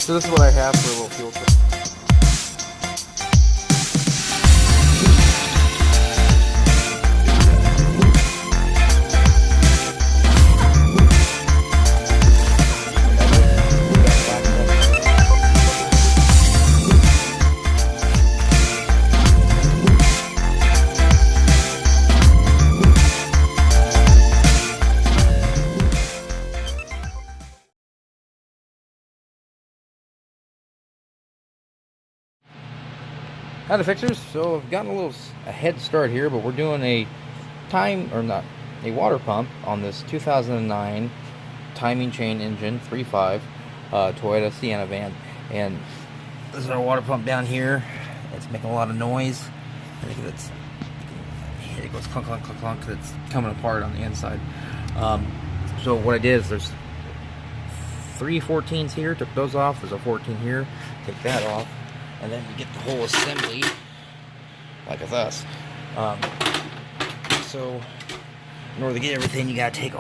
So this is what I have for a little fuel trip. Howdy fixers, so I've gotten a head start here, but we're doing a water pump on this 2009 timing chain engine 3.5 Toyota Sienna van. And this is our water pump down here. It's making a lot of noise. I think it goes clunk, clunk, clunk, clunk, because it's coming apart on the inside. So what I did is there's 3 14s here, took those off. There's a 14 here, take that off. And then you get the whole assembly, like with us. So, in order to get everything, you gotta take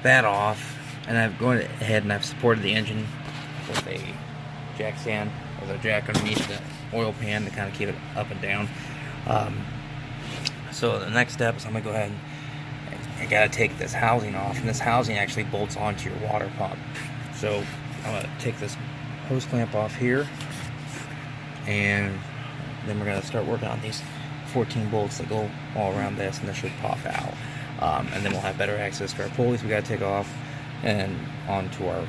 that off. And I've gone ahead and I've supported the engine with a jack stand, with a jack underneath the oil pan to kind of keep it up and down. So the next step is I'm gonna go ahead and I gotta take this housing off, and this housing actually bolts onto your water pump. So I'm gonna take this hose clamp off here, and then we're going to start working on these 14 bolts that go all around this, and this should pop out, and then we'll have better access to our pulleys we got to take off and onto our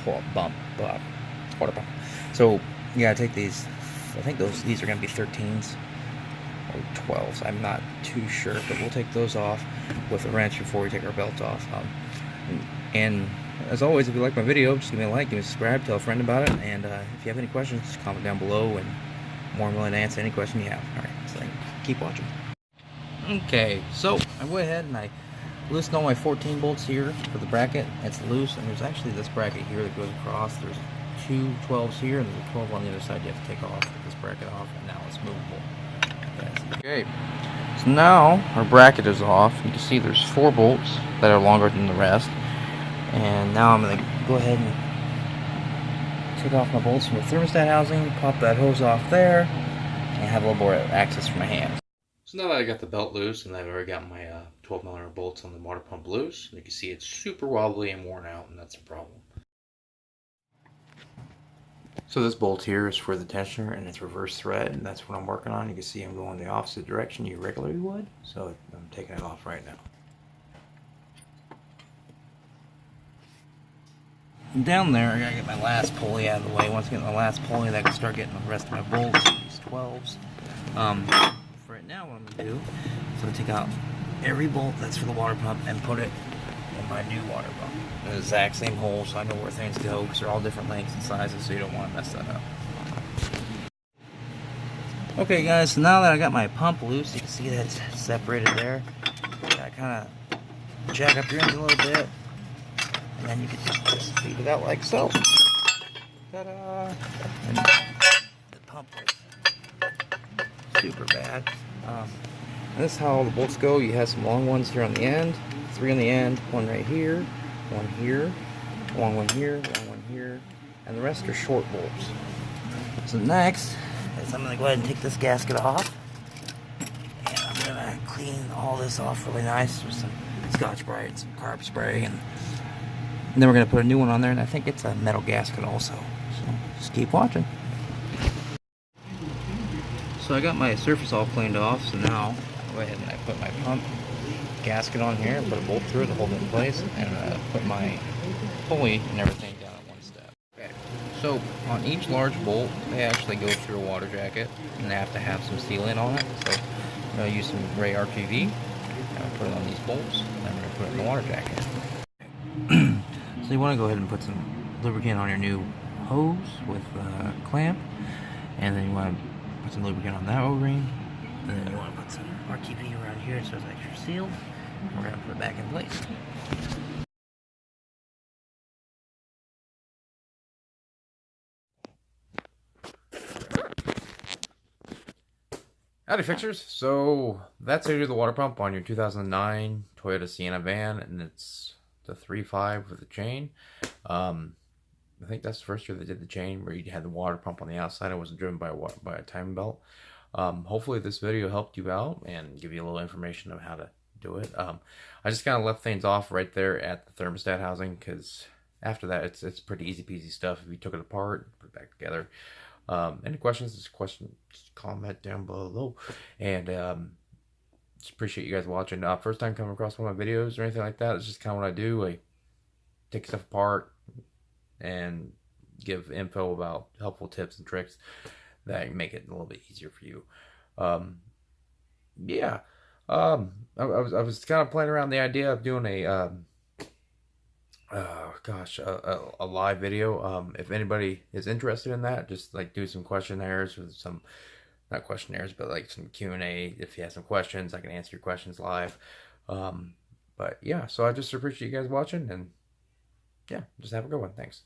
water pump. So you got to take these. I think these are going to be 13s or 12s, I'm not too sure, but we'll take those off with a wrench before we take our belt off. And as always, if you like my video, just give me a like, give me a subscribe, tell a friend about it, and if you have any questions, just comment down below, and I'm more than willing to answer any question you have. Alright, so keep watching. Okay, so I went ahead and I loosened all my 14 bolts here for the bracket. It's loose, and there's actually this bracket here that goes across. There's 2 12s here, and there's a 12 on the other side you have to take off, get this bracket off, and now it's movable. Okay, so now our bracket is off. You can see there's 4 bolts that are longer than the rest. And now I'm going to go ahead and take off my bolts from the thermostat housing, pop that hose off there, and have a little more access for my hands. So now that I got the belt loose, and I've already got my 12mm bolts on the water pump loose, you can see it's super wobbly and worn out, and that's a problem. So this bolt here is for the tensioner, and it's reverse thread, and that's what I'm working on. You can see I'm going the opposite direction you regularly would, so I'm taking it off right now. And down there, I gotta get my last pulley out of the way. Once I get my last pulley, I can start getting the rest of my bolts, these 12s. For right now, what I'm gonna do is I'm gonna take out every bolt that's for the water pump and put it in my new water pump. In the exact same hole, so I know where things go, because they're all different lengths and sizes, so you don't want to mess that up. Okay, guys, so now that I got my pump loose, you can see that's separated there. I kind of jack up your engine a little bit. And then you can just feed it out like so. Ta-da! And the pump is super bad. And this is how all the bolts go. You have some long ones here on the end, 3 on the end, 1 right here, 1 here, long one here, long one here, and the rest are short bolts. So next is I'm going to go ahead and take this gasket off. And I'm going to clean all this off really nice with some Scotch-Brite and some carb spray, and then we're going to put a new one on there, and I think it's a metal gasket also. So just keep watching. So I got my surface all cleaned off, so now I'll go ahead and I put my pump gasket on here and put a bolt through it to hold it in place, and put my pulley and everything down at one step. Okay. So on each large bolt, they actually go through a water jacket, and they have to have some sealant on it. So I'm going to use some gray RTV, and I'll put it on these bolts, and I'm going to put it in the water jacket. So you want to go ahead and put some lubricant on your new hose with a clamp, and then you want to put some lubricant on that O-ring, and then you want to put some RTV around here so it's extra sealed, and we're going to put it back in place. Howdy fixers, so that's how you do the water pump on your 2009 Toyota Sienna van, and it's the 3.5 with the chain. I think that's the first year they did the chain where you had the water pump on the outside. It wasn't driven by a timing belt. Hopefully this video helped you out and give you a little information of how to do it. I just kind of left things off right there at the thermostat housing because after that it's pretty easy peasy stuff. If you took it apart, put it back together. Any questions? Just comment down below. And just appreciate you guys watching. First time coming across one of my videos or anything like that. It's just kind of what I do. I take stuff apart and give info about helpful tips and tricks that make it a little bit easier for you. Yeah. I was kind of playing around the idea of doing a a live video. If anybody is interested in that, just like do some questionnaires with some, not questionnaires, but like some Q&A. If you have some questions, I can answer your questions live. But yeah, so I just appreciate you guys watching, and yeah, just have a good one. Thanks.